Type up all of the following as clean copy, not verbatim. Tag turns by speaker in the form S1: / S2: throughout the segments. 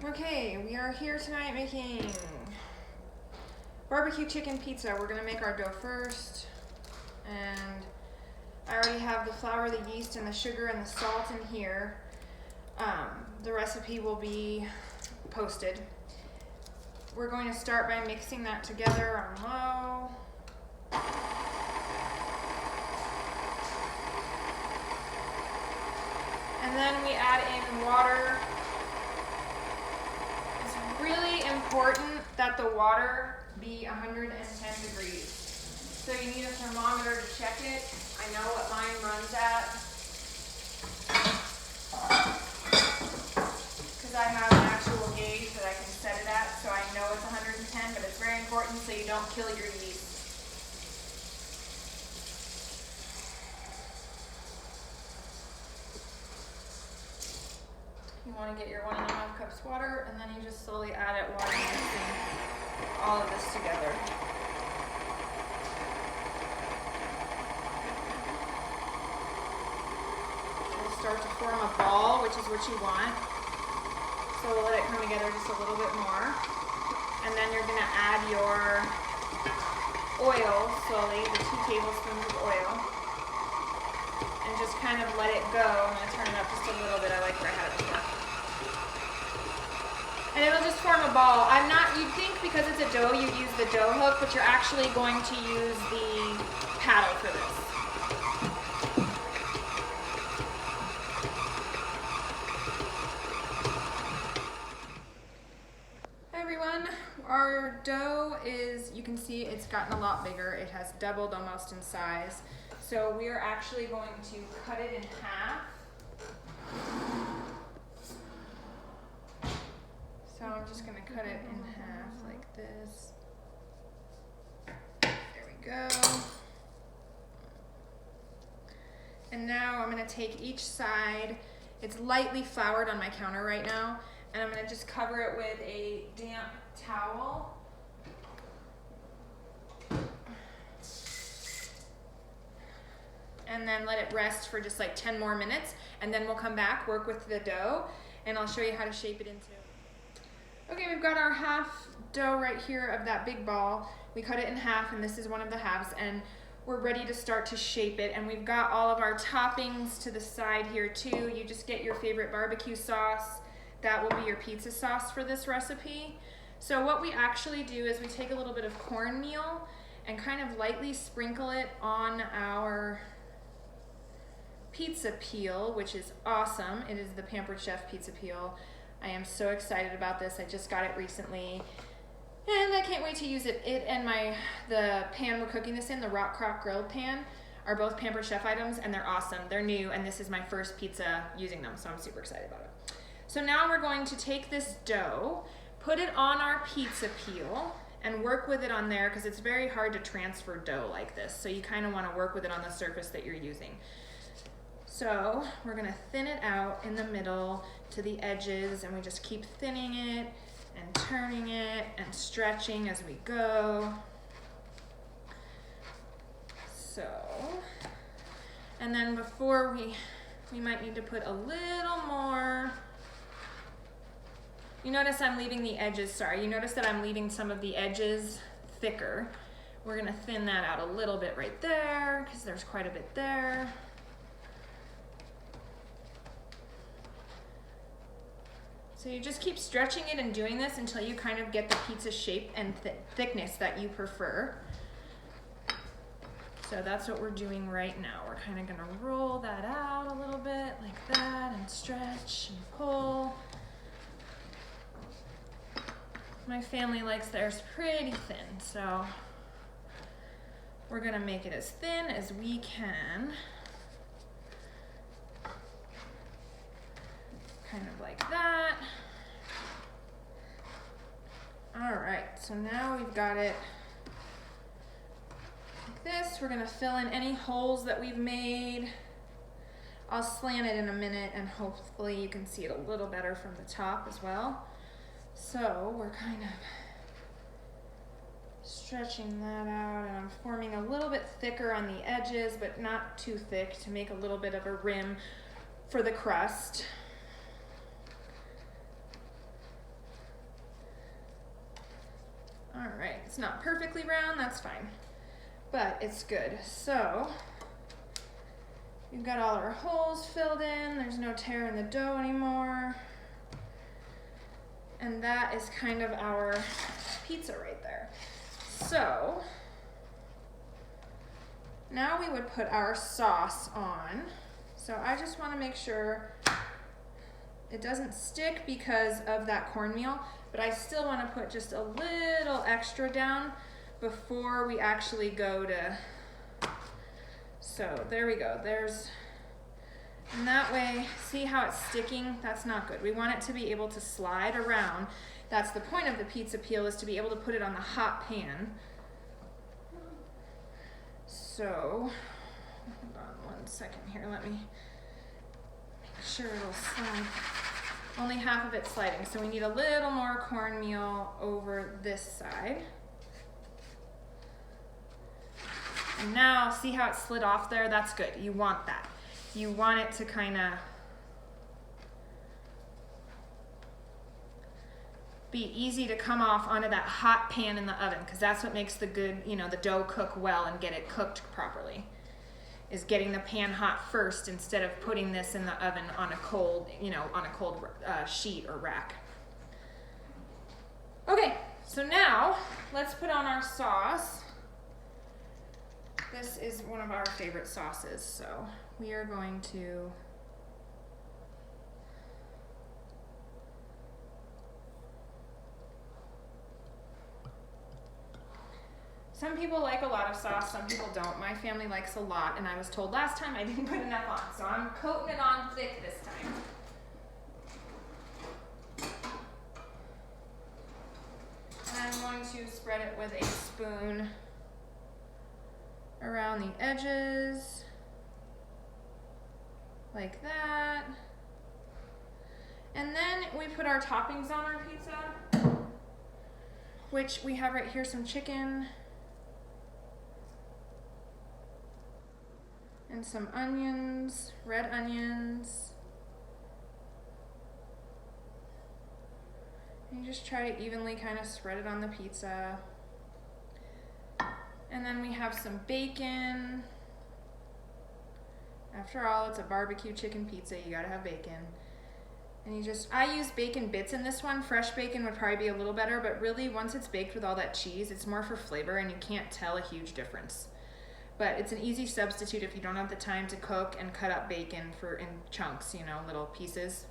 S1: Okay, we are here tonight making barbecue chicken pizza. We're gonna make our dough first, and I already have the flour, the yeast, and the sugar and the salt in here. The recipe will be posted. We're going to start by mixing that together on low. And then we add in water. It's really important that the water be 110 degrees. So you need a thermometer to check it. I know what mine runs at, because I have an actual gauge that I can set it at, so I know it's 110, but it's very important so you don't kill your yeast. You want to get your 1.5 cups water, and then you just slowly add it while you're mixing all of this together. It'll start to form a ball, which is what you want. So we'll let it come together just a little bit more. And then you're going to add your oil slowly, the 2 tablespoons of oil. And just kind of let it go. I'm going to turn it up just a little bit. I like where I had it before. And it'll just form a ball. You'd think because it's a dough, you'd use the dough hook, but you're actually going to use the paddle for this. Hi everyone. Our dough is, you can see it's gotten a lot bigger. It has doubled almost in size. So we are actually going to cut it in half. So I'm just going to cut it in half like this. There we go. And now I'm going to take each side. It's lightly floured on my counter right now. And I'm going to just cover it with a damp towel. And then let it rest for just like 10 more minutes. And then we'll come back, work with the dough, and I'll show you how to shape it into. Okay, we've got our half dough right here of that big ball. We cut it in half, and this is one of the halves, and we're ready to start to shape it. And we've got all of our toppings to the side here too. You just get your favorite barbecue sauce. That will be your pizza sauce for this recipe. So what we actually do is we take a little bit of cornmeal and kind of lightly sprinkle it on our pizza peel, which is awesome. It is the Pampered Chef pizza peel. I am so excited about this. I just got it recently, and I can't wait to use it. It and the pan we're cooking this in, the Rock Crock grilled pan, are both Pampered Chef items, and they're awesome. They're new, and this is my first pizza using them, so I'm super excited about it. So now we're going to take this dough, put it on our pizza peel, and work with it on there, because it's very hard to transfer dough like this. So you kind of want to work with it on the surface that you're using. So we're going to thin it out in the middle to the edges, and we just keep thinning it and turning it and stretching as we go. So, and then before we might need to put a little more. You notice I'm leaving the edges, you notice that I'm leaving some of the edges thicker. We're going to thin that out a little bit right there, because there's quite a bit there. So you just keep stretching it and doing this until you kind of get the pizza shape and thickness that you prefer. So that's what we're doing right now. We're kind of going to roll that out a little bit like that and stretch and pull. My family likes theirs pretty thin, so we're going to make it as thin as we can. Kind of like that. All right, so now we've got it like this. We're gonna fill in any holes that we've made. I'll slant it in a minute, and hopefully you can see it a little better from the top as well. So we're kind of stretching that out, and I'm forming a little bit thicker on the edges, but not too thick, to make a little bit of a rim for the crust. All right, it's not perfectly round, that's fine, but it's good. So we've got all our holes filled in. There's no tear in the dough anymore. And that is kind of our pizza right there. So now we would put our sauce on. So I just want to make sure it doesn't stick because of that cornmeal, but I still want to put just a little extra down before we actually go to, so there we go. And that way, see how it's sticking? That's not good. We want it to be able to slide around. That's the point of the pizza peel, is to be able to put it on the hot pan. So, hold on 1 second here. Let me make sure it'll slide. Only half of it's sliding, so we need a little more cornmeal over this side. And now, see how it slid off there? That's good. You want that. You want it to kind of be easy to come off onto that hot pan in the oven, because that's what makes the good, the dough cook well and get it cooked properly, is getting the pan hot first instead of putting this in the oven on a cold, sheet or rack. Okay, so now let's put on our sauce. This is one of our favorite sauces, so we are going to some people like a lot of sauce, some people don't. My family likes a lot, and I was told last time I didn't put enough on, so I'm coating it on thick this time. And I'm going to spread it with a spoon around the edges, like that. And then we put our toppings on our pizza, which we have right here, some chicken and some onions, red onions. And you just try to evenly kind of spread it on the pizza. And then we have some bacon. After all, it's a barbecue chicken pizza, you gotta have bacon. And I use bacon bits in this one. Fresh bacon would probably be a little better, but really once it's baked with all that cheese, it's more for flavor and you can't tell a huge difference. But it's an easy substitute if you don't have the time to cook and cut up bacon in chunks, little pieces.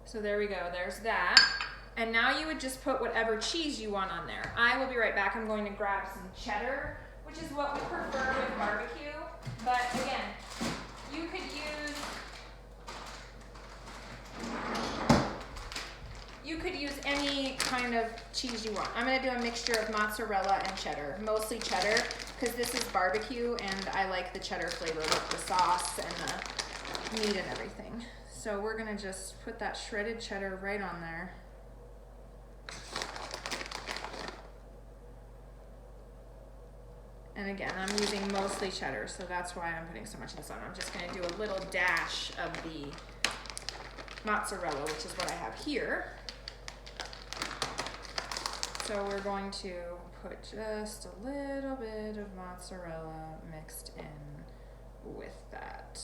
S1: So there we go, there's that. And now you would just put whatever cheese you want on there. I will be right back. I'm going to grab some cheddar, which is what we prefer with barbecue. But again, you could use any kind of cheese you want. I'm gonna do a mixture of mozzarella and cheddar, mostly cheddar, because this is barbecue and I like the cheddar flavor with the sauce and the meat and everything. So we're gonna just put that shredded cheddar right on there. And again, I'm using mostly cheddar, so that's why I'm putting so much of this on. I'm just gonna do a little dash of the mozzarella, which is what I have here. So we're going to put just a little bit of mozzarella mixed in with that.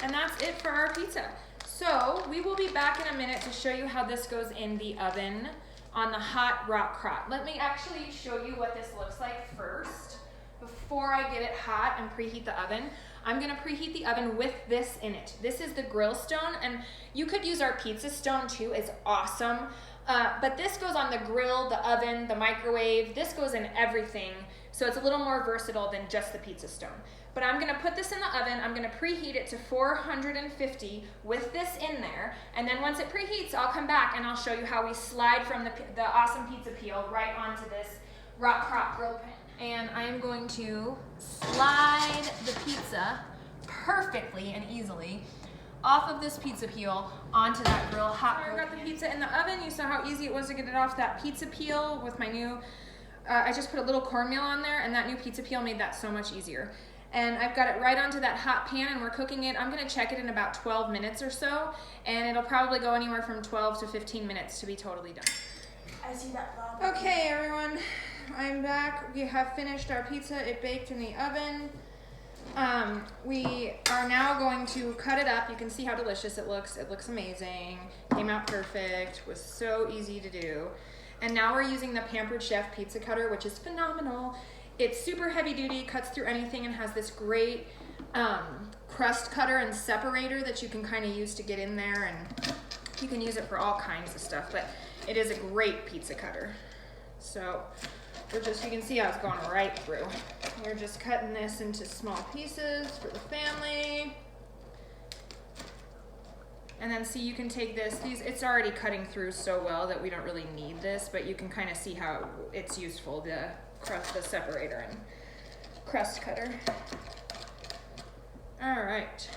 S1: And that's it for our pizza. So we will be back in a minute to show you how this goes in the oven on the hot rock crot. Let me actually show you what this looks like first. Before I get it hot and preheat the oven, I'm gonna preheat the oven with this in it. This is the grill stone, and you could use our pizza stone too, it's awesome. But this goes on the grill, the oven, the microwave. This goes in everything, so it's a little more versatile than just the pizza stone. But I'm gonna put this in the oven, I'm gonna preheat it to 450 with this in there, and then once it preheats, I'll come back and I'll show you how we slide from the awesome pizza peel right onto this rock crop grill pan. And I am going to slide the pizza perfectly and easily off of this pizza peel onto that grill hot. I got the pizza in the oven. You saw how easy it was to get it off that pizza peel with my new, I just put a little cornmeal on there, and that new pizza peel made that so much easier. And I've got it right onto that hot pan, and we're cooking it. I'm gonna check it in about 12 minutes or so, and it'll probably go anywhere from 12 to 15 minutes to be totally done.
S2: I see that vlog.
S1: Okay, everyone, I'm back. We have finished our pizza. It baked in the oven. We are now going to cut it up. You can see how delicious it looks. It looks amazing. Came out perfect. Was so easy to do. And now we're using the Pampered Chef pizza cutter, which is phenomenal. It's super heavy duty, cuts through anything, and has this great crust cutter and separator that you can kind of use to get in there, and you can use it for all kinds of stuff, but it is a great pizza cutter. So you can see how it's going right through. We're just cutting this into small pieces for the family. And then see, you can take this, it's already cutting through so well that we don't really need this, but you can kind of see how it's useful, the separator and crust cutter. All right,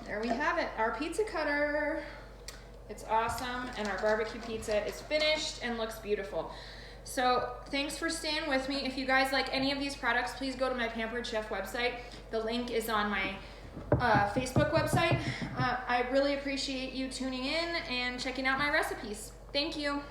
S1: there we have it, our pizza cutter. It's awesome, and our barbecue pizza is finished and looks beautiful. So thanks for staying with me. If you guys like any of these products, please go to my Pampered Chef website. The link is on my Facebook website. I really appreciate you tuning in and checking out my recipes. Thank you.